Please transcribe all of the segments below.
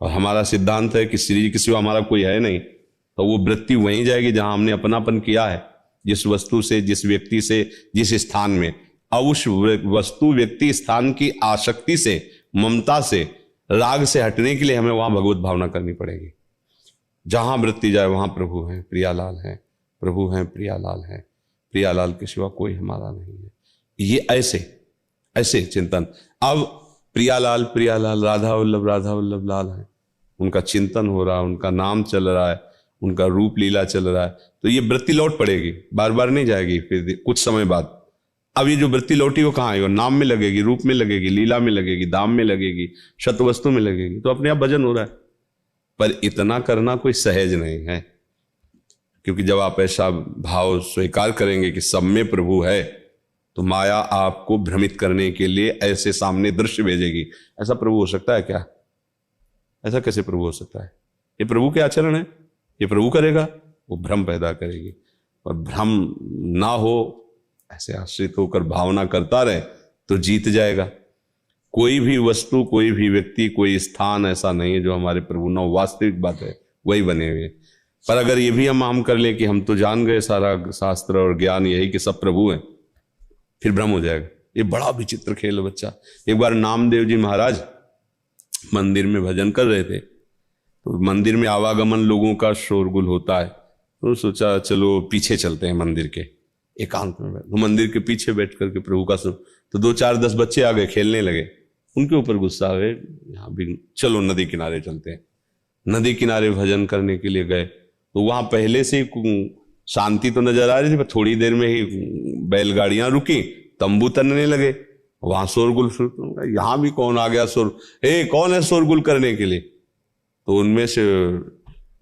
और हमारा सिद्धांत है कि श्री जी के सिवा हमारा कोई है नहीं, तो वो वृत्ति वहीं जाएगी जहां हमने अपनापन किया है, जिस वस्तु से, जिस व्यक्ति से, जिस स्थान में। अब उस वस्तु, व्यक्ति, स्थान की आसक्ति से, ममता से, राग से हटने के लिए हमें वहां भगवत भावना करनी पड़ेगी। जहां वृत्ति जाए वहां प्रभु हैं, प्रियालाल हैं, प्रभु हैं, प्रियालाल हैं, प्रियालाल के सिवा कोई हमारा नहीं है। ये ऐसे ऐसे चिंतन। अब प्रियालाल प्रियालाल, राधा वल्लभ लाल है, उनका चिंतन हो रहा है, उनका नाम चल रहा है, उनका रूप लीला चल रहा है, तो ये वृत्ति लौट पड़ेगी, बार बार नहीं जाएगी। फिर कुछ समय बाद अब ये जो वृत्ति लौटी वो कहाँ है? वो नाम में लगेगी, रूप में लगेगी, लीला में लगेगी, दाम में लगेगी, शतवस्तु में लगेगी, तो अपने आप भजन हो रहा है। पर इतना करना कोई सहज नहीं है, क्योंकि जब आप ऐसा भाव स्वीकार करेंगे कि सब में प्रभु है, तो माया आपको भ्रमित करने के लिए ऐसे सामने दृश्य भेजेगी। ऐसा प्रभु हो सकता है क्या? ऐसा कैसे प्रभु हो सकता है? ये प्रभु के आचरण है, ये प्रभु करेगा, वो भ्रम पैदा करेगी। और भ्रम ना हो, ऐसे आश्रित होकर भावना करता रहे तो जीत जाएगा। कोई भी वस्तु, कोई भी व्यक्ति, कोई स्थान ऐसा नहीं है जो हमारे प्रभु ना हो। वास्तविक बात है, वही बने हुए। पर अगर ये भी हम कर लें कि हम तो जान गए सारा शास्त्र और ज्ञान यही कि सब प्रभु हैं, फिर भ्रम हो जाएगा। ये बड़ा विचित्र खेल है बच्चा। एक बार नामदेव जी महाराज मंदिर में भजन कर रहे थे, तो मंदिर में आवागमन लोगों का शोरगुल होता है, तो सोचा चलो पीछे चलते हैं मंदिर के, एकांत में बैठ। तो मंदिर के पीछे बैठ करके प्रभु का सुन, तो 2-4-10 बच्चे आ गए, खेलने लगे। उनके ऊपर गुस्सा हुए, यहाँ भी चलो नदी किनारे चलते हैं। नदी किनारे भजन करने के लिए गए, तो वहां पहले से शांति तो नजर आ रही थी, पर थोड़ी देर में ही बैलगाड़ियां रुकी, तंबू तनने लगे, वहां शोरगुल शुरू। यहां भी कौन आ गया शोर, कौन है शोरगुल करने के लिए? तो उनमें से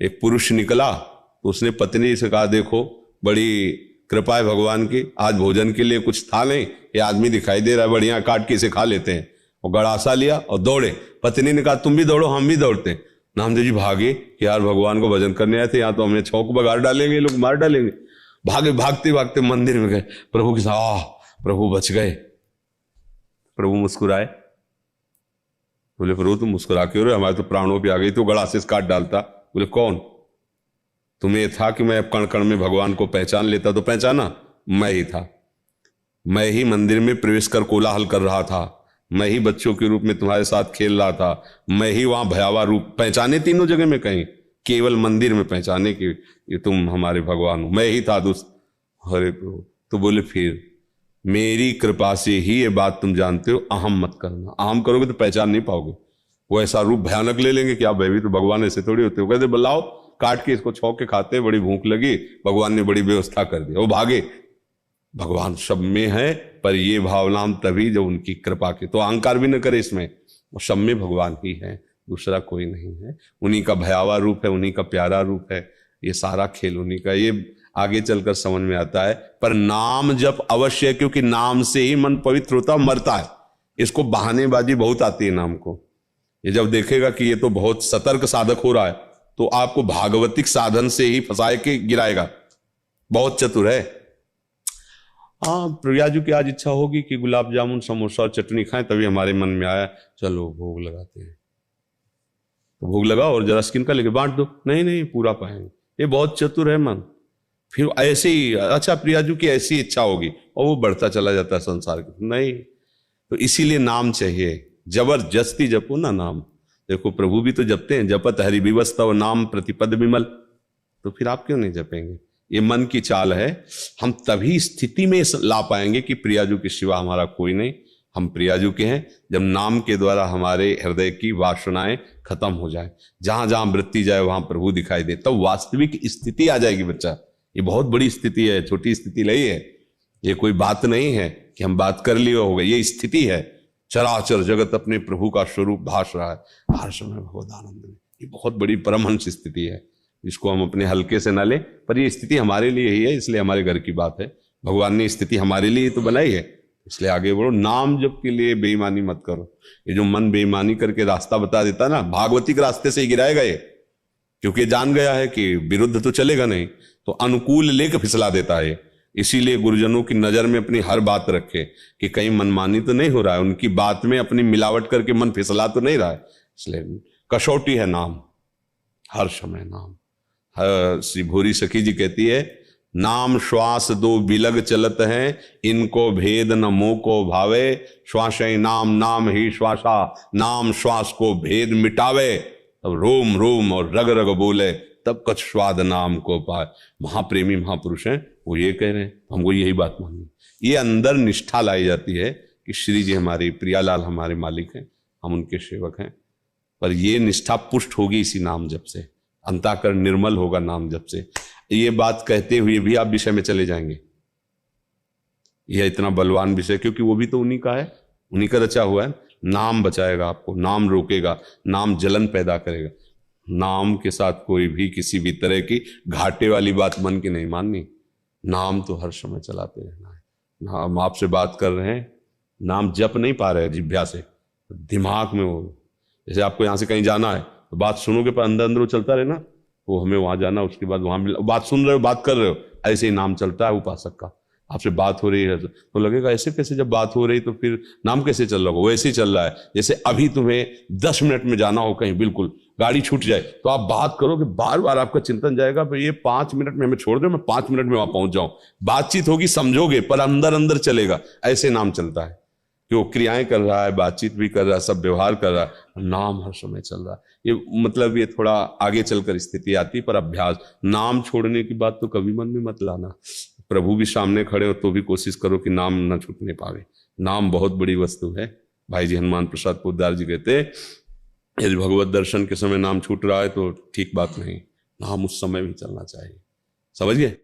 एक पुरुष निकला, तो उसने पत्नी से कहा, देखो बड़ी कृपा है भगवान की, आज भोजन के लिए कुछ था नहीं, ये आदमी दिखाई दे रहा है, बढ़िया काट के इसे खा लेते हैं। और गड़ासा लिया और दौड़े। पत्नी ने कहा, तुम भी दौड़ो, हम भी दौड़ते हैं। नामदेव जी भागे कि यार भगवान को भजन करने आए थे, यहाँ तो हमें छौक बगाड़ डालेंगे, लोग मार डालेंगे। भागे, भागते भागते मंदिर में गए, प्रभु के साथ, प्रभु बच गए। प्रभु मुस्कुराए, बोले प्रभु तुम मुस्कुरा क्यों रहे, हमारे तो प्राणों पे आ गई, तो गड़ासे से काट डालता। बोले कौन? तुम्हें था कि मैं कण कण में भगवान को पहचान लेता, तो पहचाना? मैं ही था। मैं ही मंदिर में प्रवेश कर कोलाहल कर रहा था, मैं ही बच्चों के रूप में तुम्हारे साथ खेल रहा था, मैं ही वहां भयावह रूप पहचाने तीनों जगह में, कहीं केवल मंदिर में पहचाने कि ये तुम हमारे भगवान हो, मैं ही था दोस्त। अरे प्रभु, तो बोले फिर मेरी कृपा से ही ये बात तुम जानते हो, अहम मत करना। अहम करोगे तो पहचान नहीं पाओगे, वो ऐसा रूप भयानक ले लेंगे कि आप भयभीत, तो भगवान ऐसे थोड़ी होते हो। कहते बुलाओ, काट के इसको छौक के खाते, बड़ी भूख लगी, भगवान ने बड़ी व्यवस्था कर दी, वो भागे। भगवान सब में है, पर ये भावना हम तभी जब उनकी कृपा की, तो अहंकार भी न करे इसमें, वो सब में भगवान ही है, दूसरा कोई नहीं है। उन्हीं का भयावह रूप है, उन्हीं का प्यारा रूप है, ये सारा खेल उन्हीं का। ये आगे चलकर समझ में आता है। पर नाम जप अवश्य है, क्योंकि नाम से ही मन पवित्र होता मरता है। इसको बहानेबाजी बहुत आती है नाम को। ये जब देखेगा कि ये तो बहुत सतर्क साधक हो रहा है, तो आपको भागवतिक साधन से ही फंसाए के गिराएगा। बहुत चतुर है। हाँ, प्रियाजू की आज इच्छा होगी कि गुलाब जामुन, समोसा और चटनी खाएं, तभी हमारे मन में आया चलो भोग लगाते हैं, तो भोग लगाओ और जरा स्किन का लेके बांट दो। नहीं नहीं, पूरा पाएंगे। ये बहुत चतुर है मन। फिर ऐसे ही, अच्छा प्रियाजू की ऐसी इच्छा होगी, और वो बढ़ता चला जाता है संसार के। नहीं, तो इसीलिए नाम चाहिए, जबरदस्ती जपो ना नाम। देखो प्रभु भी तो जपते हैं, जपत हरि विवस्तव नाम प्रतिपद विमल, तो फिर आप क्यों नहीं जपेंगे? ये मन की चाल है। हम तभी स्थिति में ला पाएंगे कि प्रियाजू के सिवा हमारा कोई नहीं, हम प्रियाजू के हैं, जब नाम के द्वारा हमारे हृदय की वासनाएं खत्म हो जाए, जहां जहां वृत्ति जाए वहां प्रभु दिखाई दे, तब तो वास्तविक स्थिति आ जाएगी बच्चा। ये बहुत बड़ी स्थिति है, छोटी स्थिति नहीं है। ये कोई बात नहीं है कि हम बात कर लिए हो गए, ये स्थिति है। चराचर जगत अपने प्रभु का स्वरूप भास रहा है हर समय भगवद आनंद में। ये बहुत बड़ी परमहंस स्थिति है, इसको हम अपने हल्के से ना लें, पर ये स्थिति हमारे लिए ही है, इसलिए हमारे घर की बात है। भगवान ने स्थिति हमारे लिए तो बनाई है, इसलिए आगे बढ़ो। नाम जप के लिए बेईमानी मत करो। ये जो मन बेईमानी करके रास्ता बता देता है ना, भागवतिक रास्ते से ही गिराएगा ये, क्योंकि जान गया है कि विरुद्ध तो चलेगा नहीं, तो अनुकूल लेकर फिसला देता है। इसीलिए गुरुजनों की नजर में अपनी हर बात रखे कि कहीं मनमानी तो नहीं हो रहा है, उनकी बात में अपनी मिलावट करके मन फिसला तो नहीं रहा है। इसलिए कसौटी है नाम, हर समय नाम। श्री भूरी सखी जी कहती है, नाम श्वास दो बिलग चलत हैं, इनको भेद न मोह को भावे, श्वास नाम नाम ही श्वासा, नाम श्वास को भेद मिटावे। तब रोम रोम और रग रग बोले, तब कछ स्वाद नाम को पाए। महाप्रेमी महापुरुष हैं, वो ये कह रहे हैं, हमको यही बात माननी। ये अंदर निष्ठा लाई जाती है कि श्री जी हमारी, प्रियालाल हमारे मालिक हैं, हम उनके सेवक हैं। पर ये निष्ठा पुष्ट होगी इसी नाम जप से, अंतःकरण निर्मल होगा नाम जप से। ये बात कहते हुए भी आप विषय में चले जाएंगे, यह इतना बलवान विषय, क्योंकि वो भी तो उन्हीं का है, उन्हीं का रचा हुआ है। नाम बचाएगा आपको, नाम रोकेगा, नाम जलन पैदा करेगा। नाम के साथ कोई भी किसी भी तरह की घाटे वाली बात मन की नहीं माननी। नाम तो हर समय चलाते रहना है। हम आपसे बात कर रहे हैं, नाम जप नहीं पा रहे जिह्वा से, दिमाग में वो, जैसे आपको यहाँ से कहीं जाना है तो बात सुनोगे पर अंदर अंदर वो चलता रहे ना, वो हमें वहां जाना, उसके बाद वहां बात सुन रहे हो, बात कर रहे हो, ऐसे ही नाम चलता है उपासक का। आपसे बात हो रही है तो लगेगा ऐसे कैसे, जब बात हो रही तो फिर नाम कैसे चल रहा होगा, वो ऐसे ही चल रहा है। जैसे अभी तुम्हें 10 मिनट में जाना हो कहीं, बिल्कुल गाड़ी छूट जाए तो आप बात करोगे, बार बार आपका चिंतन जाएगा भाई ये 5 मिनट में हमें छोड़ दो, मैं 5 मिनट में वहां पहुंच जाऊं। बातचीत होगी, समझोगे, पर अंदर अंदर चलेगा। ऐसे नाम चलता है कि वो क्रियाएं कर रहा है, बातचीत भी कर रहा है, सब व्यवहार कर रहा है, नाम हर समय चल रहा है। ये मतलब ये थोड़ा आगे चलकर स्थिति आती, पर अभ्यास। नाम छोड़ने की बात तो कभी मन में मत लाना। प्रभु भी सामने खड़े हो तो भी कोशिश करो कि नाम न छूटने पावे। नाम बहुत बड़ी वस्तु है। भाई जी हनुमान प्रसाद पोद्दार जी कहते, यदि भगवत दर्शन के समय नाम छूट रहा है तो ठीक बात नहीं, नाम उस समय भी चलना चाहिए। समझ गए?